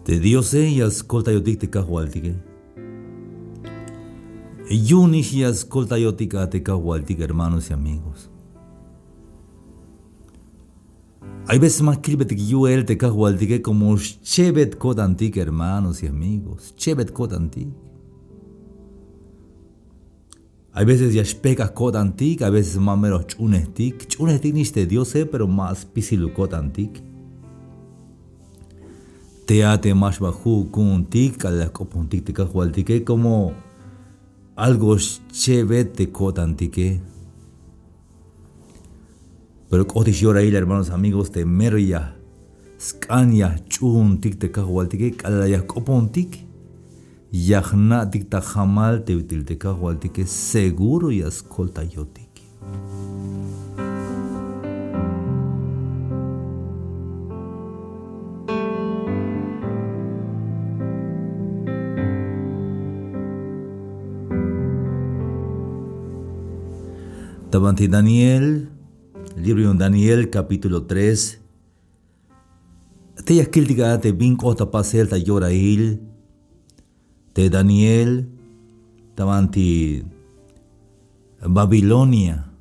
De Dios y ascolta yo te cahualtique. Yunis y ascolta yo te cahualtique, hermanos y amigos. Hay veces más que yo él te cahualtique como chevet codantique, hermanos y amigos. Chevet codantique. Hay veces ya specas codantique, a veces más menos chunestic. Chunestic ni de Dios pero más pisilu codantique. Teate más bajo kuntik a la copuntik te cahualtique como algo chevet te codantique. Pero cotis llora ahí, hermanos amigos, te meria, scania, chuntik te cahualtique, calaya copuntik, yahna tik ta jamal te util te cahualtique, seguro y ascolta yotik. Tabanti Daniel, libro de Daniel, capítulo 3. Te yakiltiga te vincota pasel ta yorail. Te Daniel, tabanti Babilonia.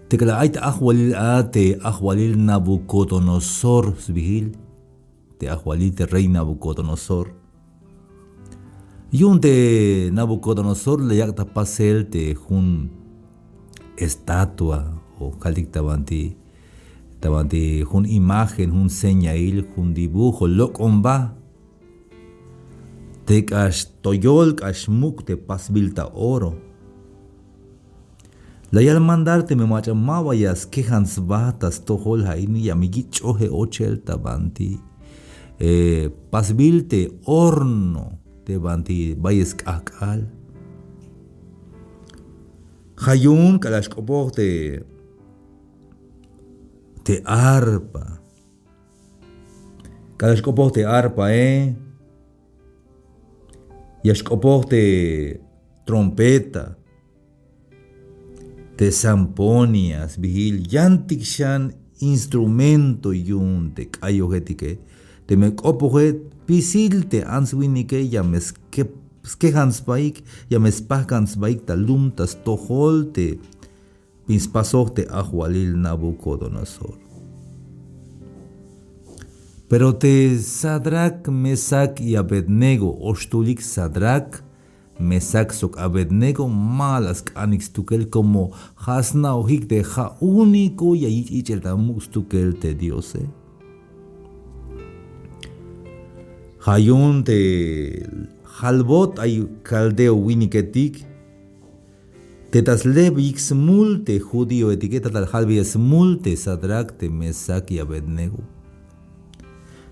Te kala aita ahwalil Nabucodonosor svihil. Te ahwalil te rey Nabucodonosor. Yun te Nabucodonosor le yakta pasel te jun estatua o kalik tabanti jun imagen, jun señail, jun dibujo, lokomba. Te kash toyol kash muk te pasbilta oro. La yal mandarte me macha mawayas quejans batas tohol haini yamigi choje ochel tabanti. Pasbilte horno te banti bayes kakal. Hayun kalashkopok te arpa. Kalashkopok te arpa, Yashkopok te trompeta. Te zamponias, vigil. Yantik shan instrumento yun te kayogetike. Te me kopoget pisil te answinike yameske. Skehans baik, ya mespahkans baik ta lum tas tohol te pinspasok te ahwalil Nabucodonosor. Pero te Sadrak, Mesak y Abednego, oshtulik Sadrak, Mesak sok Abednego, malas kanix tukel como hasna ojik de ja único y ichel tamus tukel te diose. Hayun te halbot ay caldeo winiketik. Tetaslev x multe judío etiqueta tal halbies multe Sadrak te Mesak y Abednego.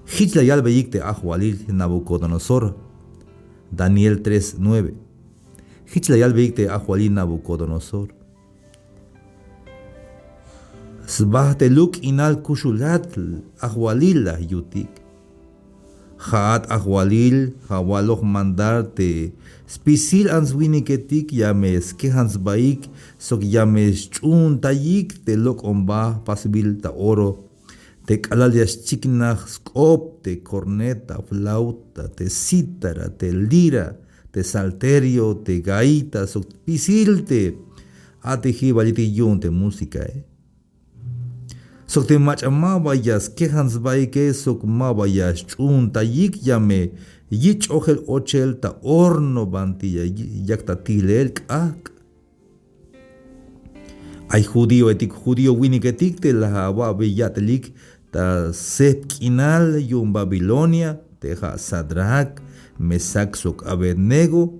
Hichla yalbeyik te ahwalil Nabucodonosor. Daniel 3:9. Hichla yalbeyik te ahwalil Nabucodonosor. Sbah te luk inal kushulat ahwalil yutik. Haat ahwalil, hawaloch mandarte, spisil ans winiketik yames kehans baik, sok yames chun tayik te lok omba pasibil ta oro, te kalalias chiknach skop, te corneta, flauta, te cítara, te lira, te salterio, te gaita, sok pisil te ate hibaliti yun te música, Sok te mach mabayas kehans baike sok mabayas chun tayik yame yich ochel ochel ta orno bantilla yakta tilel kak. Ay judío winiketik te la wabiyatlik ta sepkinal yun Babilonia te ha Sadrak Mesak sok Abednego.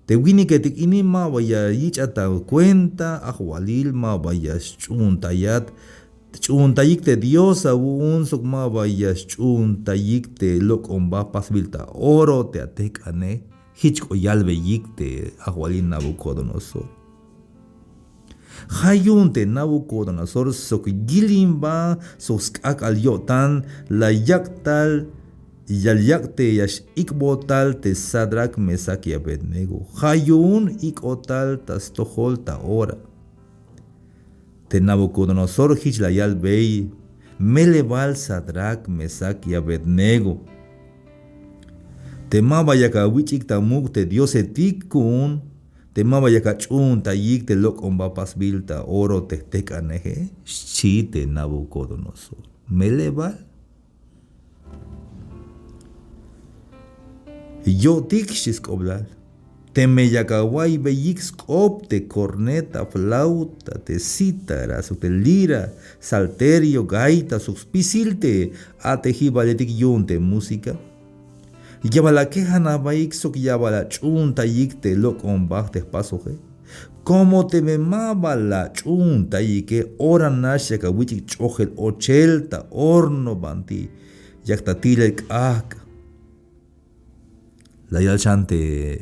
Te winiketik ini mabaya yich ata cuenta ahwalil mabayas chun tayat. Chuntayik te Dios aún sok mabayas chuntayik te lok omba pasbilta oro te atekane hichko yalbeyik te ahwalin Nabucodonosor. Hayun te Nabucodonosor sok gilimba sok skak al yotan la yaktal yalyakte yash ikbotal te Sadrak Mesak y Abednego. Hayun ikotal tas tohol ta ora. Te Nabucodonosor hichlayal bey Melebal Sadrach, Mesach y Abednego. Temaba yaka wichik tamuk te Dios etikun. Temaba yaka chun tayik te lok ombapas bilta oro te tekaneje. Chite Nabucodonosor. Melebal. Yo tik shiskoblal. Te meyakawai beyix opte, corneta, flauta, te cítara, te lira, salterio, gaita, suspicilte, ate hibaletik yunte música. Yabala queja nabaik sok yabala chunta yikte lok ombach pasoje. Como te memaba la chunta yike ora nasha wichik chochel ochelta horno banti yaktatile ak. La yalchante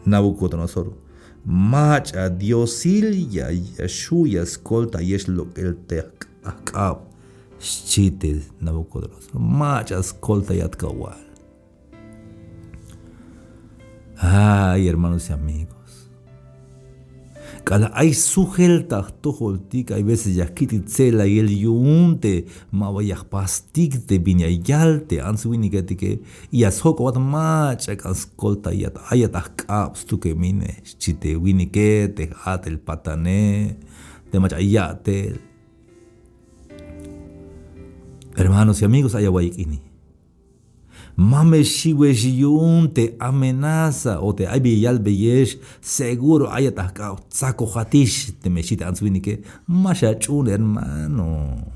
Nabucodonosor, macha diosilya yashuya escolta yesh lo el te akab, chite Nabucodonosor, macha escolta yatkawal. Ay, hermanos y amigos, cada hay sujelta tojoltica, hay veces yakititzela y el yunte, mabayah pastik de vinyayalte, answiniketique, y ashoko wat macha escolta yat ayatah caps tu que mine, chite winikete, atel patané, de macha yatel. Hermanos y amigos, ayawaikini. Mame shiwe shiyun te amenaza o te aibiyal beyesh seguro ayataka saco hatish te meshita answinike mashachun hermano.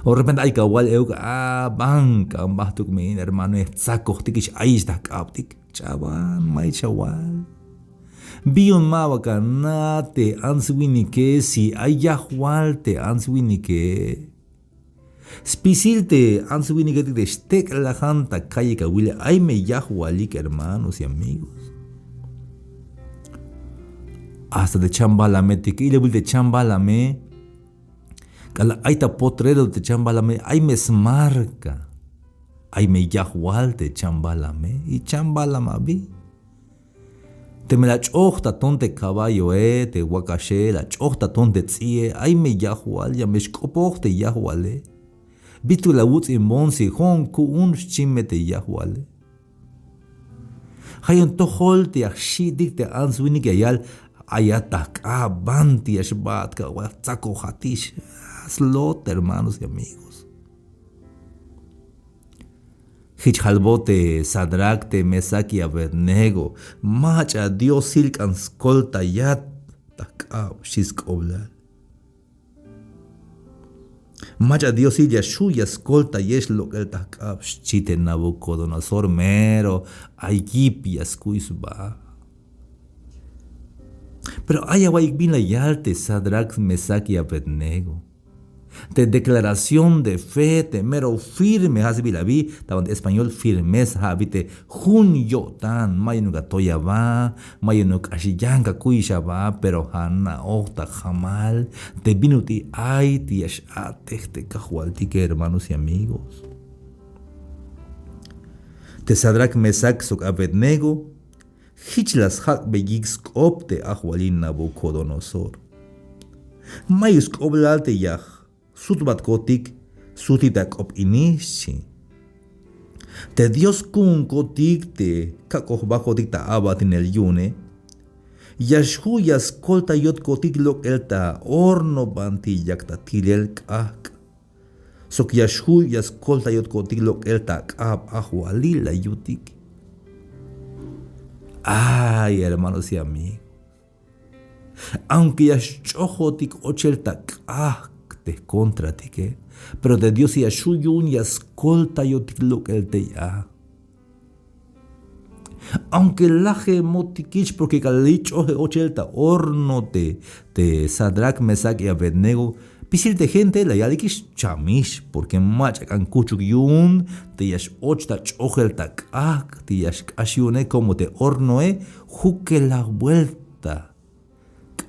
O repente hay kawal euka banca bahtuk min hermano saco tikish aishta kaptik chaval mai chaval. Bion mawaka nate answinike si ayahwal te answinike. Spicilte answiniketik de stek la janta calle kawile ay me yahualik hermanos y amigos. Hasta de chambalame te que de chambalame. Cala aita potrero de chambalame ay me smarca. Ay me yahual de chambalame y chambalamabi. Te me la chochta tonte caballo te wakashe la chochta tonte tsie ay me yahual ya me shkopochte yahuale. Bitu la wutz in monsi hon ku un chimmete yahuale. Hayon tohol te akshidik te answinik ayal ayatak abanti ashbat ka watzako hatish. Slot, hermanos y amigos. Hichhalbote, Sadrach, te Mesach y Abednego, macha Dios silkan skolta yat takab shiskoblal. Macha Dios y Yashuya escolta yesh lo que el takab chite Nabucodonosor mero ayip yaskuisba. Pero haya waik bin la yalte Sadrach, Mesach y Abednego. De declaración de fe, te mero firme has bilabi, taban español firmeza habite jun yo tan mayunuka toyaba, mayunuka ashiyanka kuishaba, pero hana okta jamal, te binuti ay tiash ateste kahualtique hermanos y amigos. Te Sadrach, Mesach sok Abednego, hichlas hak beyix opte ahualin Nabucodonosor. Mayus oblalte yah. Sutbat kotik, sutitak op inishi. Te Dios kun kotik te kakoh bakotik ta abat in el yune. Yashu yaskolta yot kotik lok elta orno banti yakta tilel kak. Sok yashu yaskolta yot kotik lok elta kab ahualila yutik. Ay, hermanos y amigos. Aunque yashojotik ochelta kak. Contra ti que, pero de Dios y ashuyun y escolta yo lo que él te ya. Aunque laje motikich porque calich oje ochelta horno te Sadrach, Mesach y Abednego, pisil gente la yalikish chamish porque machakan kuchuk yun te yash ochta chojelta kak te yash ashiune como te hornoe juque la vuelta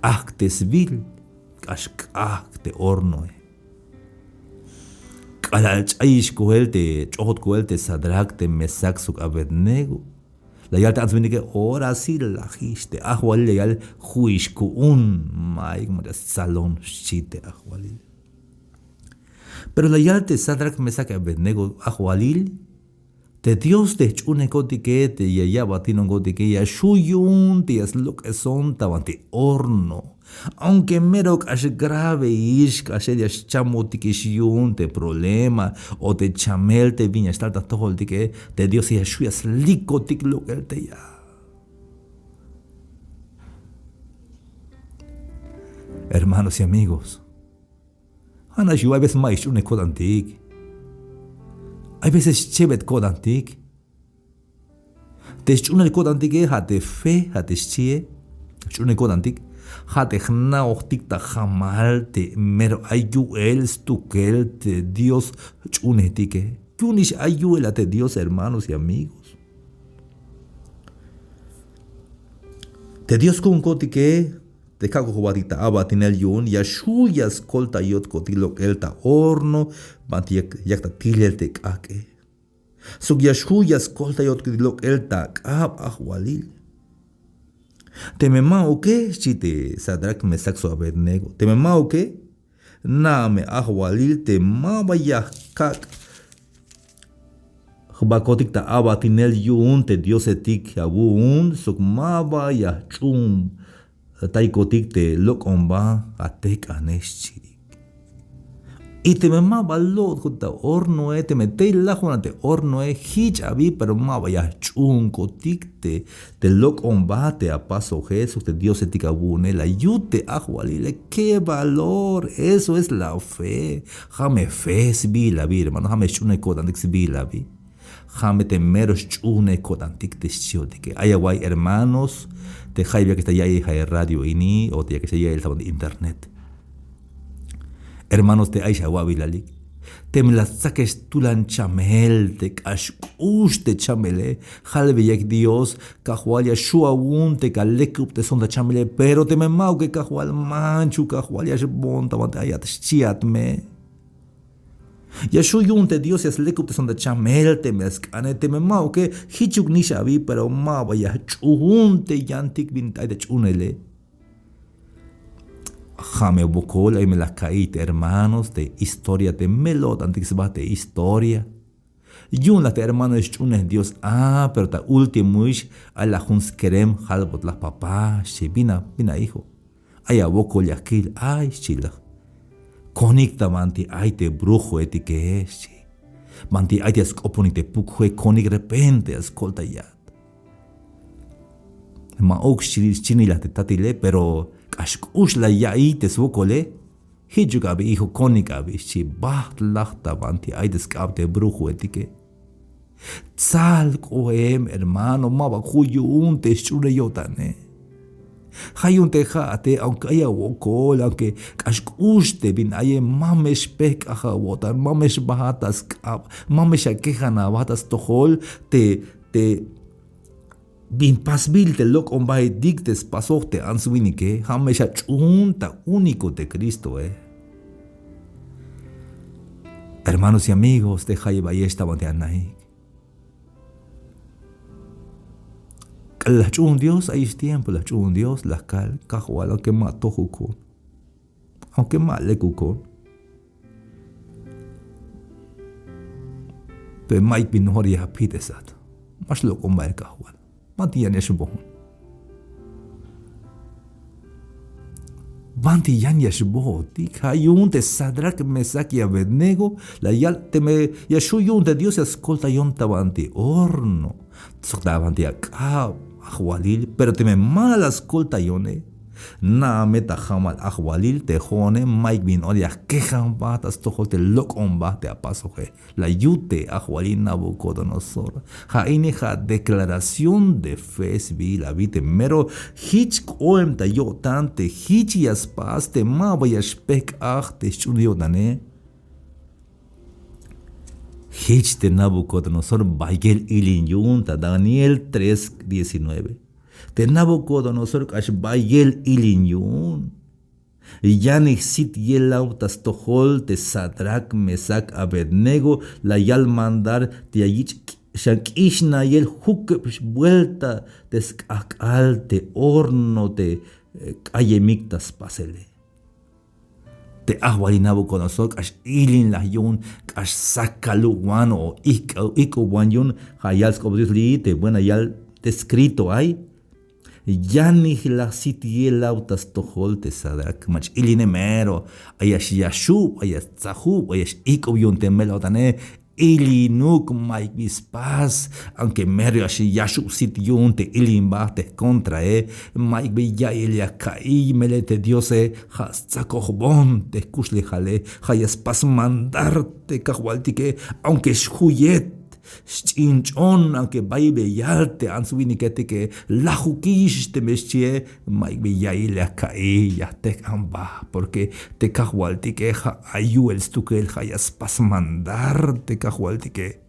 kak te svil. Ashkak te horno. Kalach aish kohelte, chohot kohelte Sadrach te Mesach suk Abednego. La yalta ansvinike ora si la histe ahwal yal huish ku un maik mada salon shite ahwalil. Pero la yal te Sadrach, Mesach y Abednego ahualil, te Dios te chune kotike te ya batino kotike ya shuyun te es lo que son tabante horno. Aunque mero cash grave ish cash ya chamotike shiyun te problema o te chamel te viña estar todo el tike te Dios ya shuyas likotik lo que te ya. Hermanos y amigos, Ana yo hay veces más chune kodantik. Hay veces chevet kodantik. Te chune kodantik hate fe hate chie. Chune kodantik hate hna ochtik ta jamal te mero ayuel stukel te Dios chune tike. Kunish ayuel te Dios, hermanos y amigos. Te Dios con kotike te cago jugadita abatinel yun ya shuyas kolta yot kotilok elta horno bantiek yakta tilel te kake. Sug ya shuyas kolta yot kotilok elta kab ahwalil. Te me mao que chite Sadrach, Mesach y Abednego. Te me mao que na me ahwalil te maba ya kak. Bakotik ta abatinel yun te Dios etik abun sug maba ya chum. Taikotik te lok omba atek aneshi. Y te me maba lot juta horno te mete la te horno hich abi pero maba ya chun kotik te lok omba te a paso Jesús te Dios etik abune la yute ahualile. Qué valor, eso es la fe. Jame fe sbi la vi hermano, jame chune kodantik sbi la vi. Jame te meros chune kodantik te shiotik. Ayawai hermanos. Te jaibia que está ya en radio ini o te que está ya el sabón de internet. Hermanos de Aisha Wabilalik. Te me las saques tulan chamel te cashush te chamele. Jalbe yak Dios cajualia shuaun te calekup te sonda chamele. Pero te me mau que cajual manchu cajualia shbon tabante ayat chiat me. Ya shuyun te Dios es lekup te sonda chamel te meskane te me mau que hichuk nishabi pero mau ya chuhun te yantik bintay de chunele. Jame bokol y me la caíte hermanos de historia de melot antiksba de historia. Yun la te hermanos chunes Dios pero ta último ish a la huns kerem halbot la papá shibina bina hijo. Aya bokol yakil ay chila. Conecta manti aite brujo eti que es. Manti aite skoponite pukwe konik repente ascolta yat. Ma ook chini la tatile pero kashkush la yaite swokole. Hijugabe hijo konikabe chi baht lachta manti aite skapte brujo eti que. Tsal koem hermano maba kuyu unte shure yotane. Hayun tejate, aunque haya wokol, aunque kashkushte bin aye mamesh pek aja wotan, mamesh bahatas kap, mamesh akejana bahatas tohol, te bin pasbil te lok ombay dictes pasote answinike, hamesh chunta único de Cristo, Hermanos y amigos de Haye Bayesta Banteanaik. La chun Dios hay tiempo, la chun Dios, la cal, cajual, aunque mató jucón, aunque más le cucón. Pero mai pinoria pitesat, más lo comba el cajual, mantiyan es bon. Mantiyan es bon, tikayun te Sadrach, Mesach y Abednego, la yal te me yashuyun de Dios escolta yon tabanti horno, tsoktabanti akab. Ahualil, pero te me malas colta yone. Na meta jamal ahualil te jone, Mike bin odia quejan batas tojo te lok ombate a paso que la yute ahualil Nabucodonosor. Jaine ja declaración de fe vi la vite mero hich oem ta yo tante hich yas pas te ma voy a spek te chudio dane. Hich de Nabucodonosor Baigel Ilinyunta, Daniel 3:19. De Nabucodonosor Kash Baigel Ilinyun. Yanik sit yelautas tohol te Sadrach, Mesach, Abednego, la yal mandar te ayich shankishna yel huk vuelta te skakal te horno te ayemictas pasele. te ahwali Nabucodonosor kash ilin la yun kash sakalu wan o iko wan yun hayal skobdios li te buena yal descrito hay yani la sitiela utas tohol te Sadrak mach iline mero ayash yashub ayash zahub ayash iko yun temelo tane ili nuk mai bispas aunque merio ashi yashub sitiun te ilin te contra mai beya ilia kai melete diose has zakohbon te kusle jale hayas pas mandarte kahwaltike aunque shuyet Chinchon, aunque baile yalte, ansuinikete que la juquish te mechie, mai beyaile a cae, ya te amba, porque te cajualti que ayuel stuke el hayas pas mandar te cajualti que.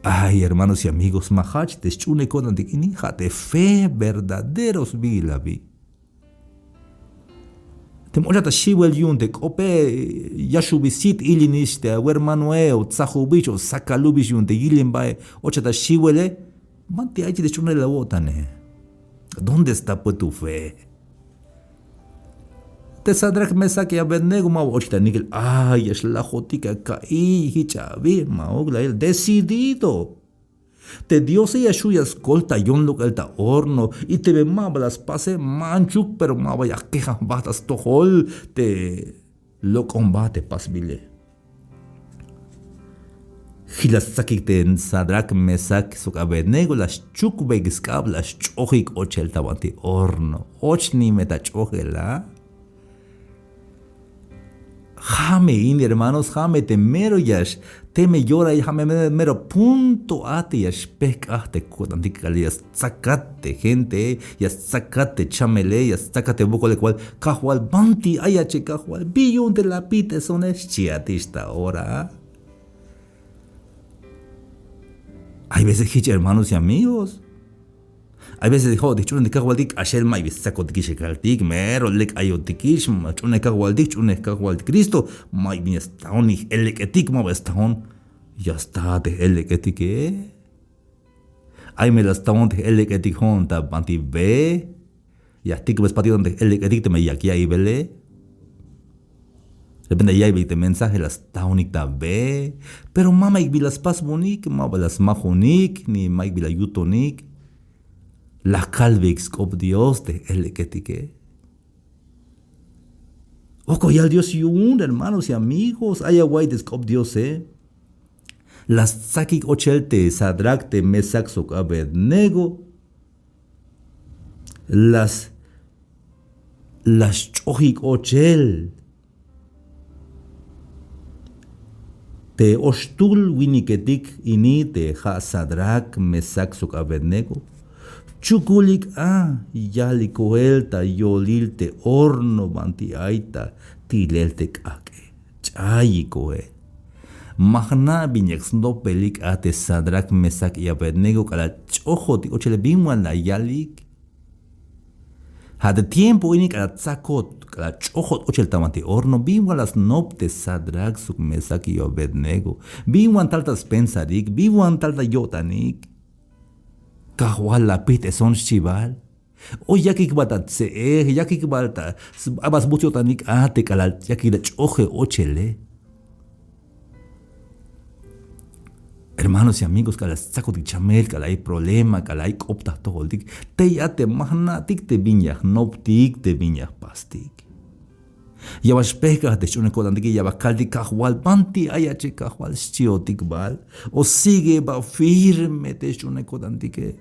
Ay, hermanos y amigos, mahach te chune con antikini, de fe verdaderos vi la vi. Te mojata shiwel yun te kope yashubisit ilinis te hermanoe o tsahubich o sakalubich yun te ilimbae ochata shiwele manti aichi de chune la botane. ¿Dónde está pues tu fe? Te Sadrak Mesach y Abednego ma ochita nikel ay es la jotica kai hichavi ma ogla el decidido. Te Dios y Yeshua escolta yon lo que el horno y te ve las pase manchuk pero vaya queja batas tohol te lo combate pasbile. Hilasaki ten Sadrak Mesach sok Abednego las chukbegskab las chojik ochel tabanti horno ochni meta chojela. Jame in hermanos, jame te mero yash, te me llora y jame mero punto ate yash pek ate kutantikali yas sacate gente, yas sacate chamele, yas sacate buco le cual cajual banti ayache cajual billón de la pite son chiatista ahora. Hay veces que hermanos y amigos. Hay veces dijo, de hecho, en Kawaldik, Ashel Mai, saco de Kishakaltik, Mero, Lek Ayotikish, Machune Kawaldik, Chune Kawald Cristo, Mai Biestaun, Eleketik, Mabestaun, ya está de Eleketik, Hay me las taun de Eleketik Hon, Tabanti B, ya tik Vespatio de Eleketik, te me yakia y Bele. Depende ya y te mensaje las taunik ta B, pero mama y las pas bonik, mabalas majonik, ni Mike Bila Yutonik. La calvix cop Dios de Eleketique. Oco ya el Dios yun, hermanos y amigos, haya guay de cop Dios, Las sakik ochelte Sadrak te Mesach sok Abednego. Las chojik ochel. Te ostul winiketik ini te ha Sadrak Mesach sok Abednego. Chukulik yali koelta yolilte horno banti aita tilelte kake chayi koe magna binex no pelik ate Sadrak Mesach y Abednego kala chojo ti ochele bimwan la yalik had tiempo ini kala tsakot kala chojo ochel tamante horno bimwan las nopte Sadrak suk Mesach y Abednego bimwan taltas pensarik bimwan talta yotanik Kahual la pite son chival. O yakik batat se yakik balta abas butio tanik ate kalal yakik da choje ochele. Hermanos y amigos, que saco de chamel, que hay problema, que hay copta todo, te ya te magnatic te viñas, no tic te viñas pastic. Ya vas pecas de chune codan que ya va caldi cajual, panti ayache cajual, schiotic bal, o sigue va firme te chune codan que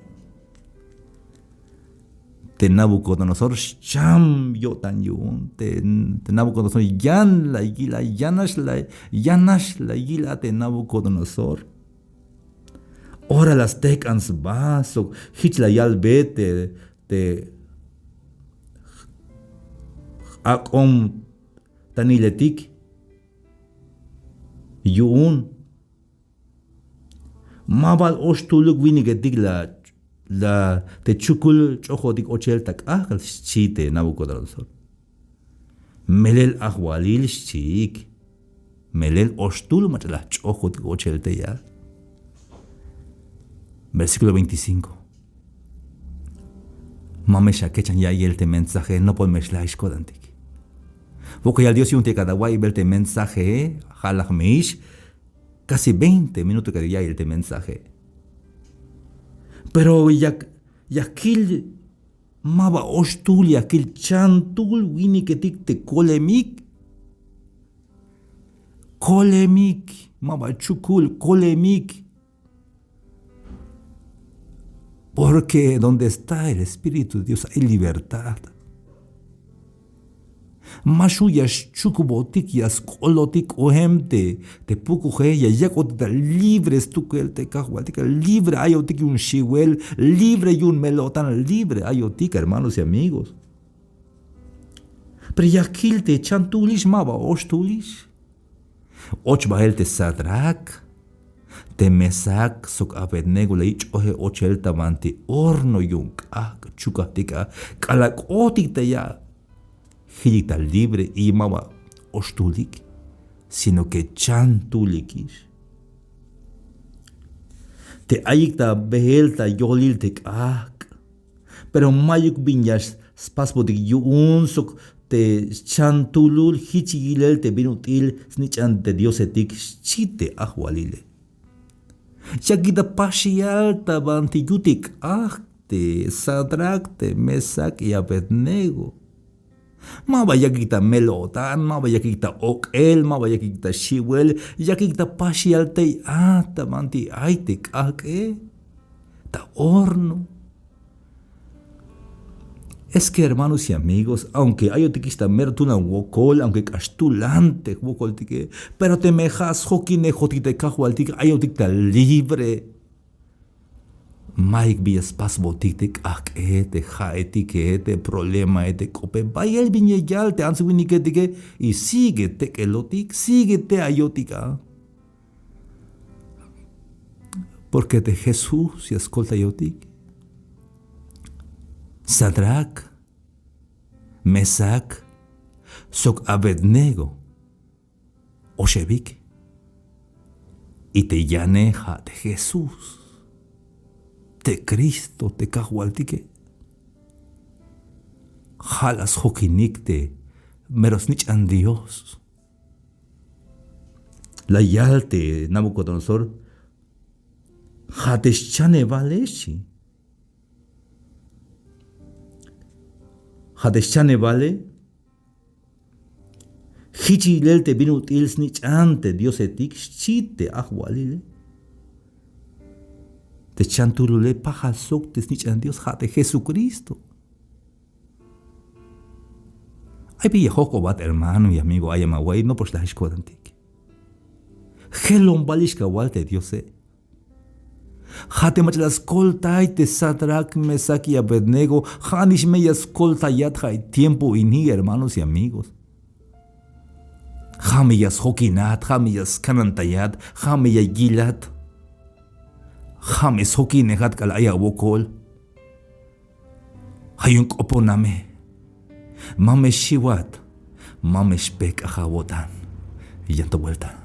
te Nabucodonosor cham yo tan yun, te Nabucodonosor yan la gila, yanash la gila te Nabucodonosor. Ora las tecans vaso, hitla yal bete, te akom taniletik, yun. Mabal ostuluk winigetik la te chukul chojodik ochel tak akal chite Nabucodonosor. Melel ahwalil chik, melel ostul matla chojodik ochel te ya. Versículo 25. Mamesha kechan ya y el te mensaje no por meshlaish kodantik. Porque al Dios y un te cada guay velte mensaje, jalak meish, casi 20 minutos que ya el mensaje. Pero yakil maba ostul yakil chantul wini que tik te kolemik maba chukul kolemik. Porque donde está el Espíritu de Dios hay libertad. Mashuyas chukubotik yas kolotik ohemte te pukuje ya yakotita libres tukel te kahuatika libre ayotik un shiwel libre y un melotan libre ayotik hermanos y amigos. Pero yakil te chantulish maba ostulish ochbahel te sadrak te mesak sok Abednego le ich ohe ochel tamanti horno yung chukatika kalakotik te ya Hijita libre y mama ostulik, sino que chantulikish. Te ayikta behelta yolil te ak, pero mayuk binyas spasbotik yunsok te chantulul hichigilel te binutil snichan te diosetik chite ahwalile. Yakita pashialta banti yutik te sadrak te mesak y Abednego. Ma vaya kita melotan, ma vaya kita okel, ma vaya kita shiwel, ya kita pashialtei tamanti aitek ake, ta horno. Es que hermanos y amigos, aunque ayotikista mertuna wokol, aunque castulante wokol tike, pero te mejas hokine hotite kahualtik ayotikta libre. Mike bias pas botik te jaetik te problema te cope vaya el viñeyal te ansuinike y sigue te kelotik sigue te ayotika porque de Jesús y escolta ayotik Sadrak Mesak sok Abednego Oshevik y te llaneja de Jesús te Cristo te kahualtique. Jalas hokinikte, merosnich an Dios. La yalte Nabucodonosor, jateschane valeshi. Jateschane vale, hichilelte binut ilsnich ante Dios etik, chite ahwalile. Te chantulule pajasok te snichan Dios jate Jesucristo. Ay pilla jocobat hermano y amigo ayamaway no pues la escodantik. Gelon balishka walte Dios Jate mach la escolta y te Sadrak Mesak y Abednego janish me escolta yatja y tiempo y ni hermanos y amigos. Jamiyas hokinat, jamiyas kanantayat, jamiyas gilat. James hoki negat kalaya wokol. Hayun oponame. Mame shiwat. Mame spek ahawotan. Y ya vuelta.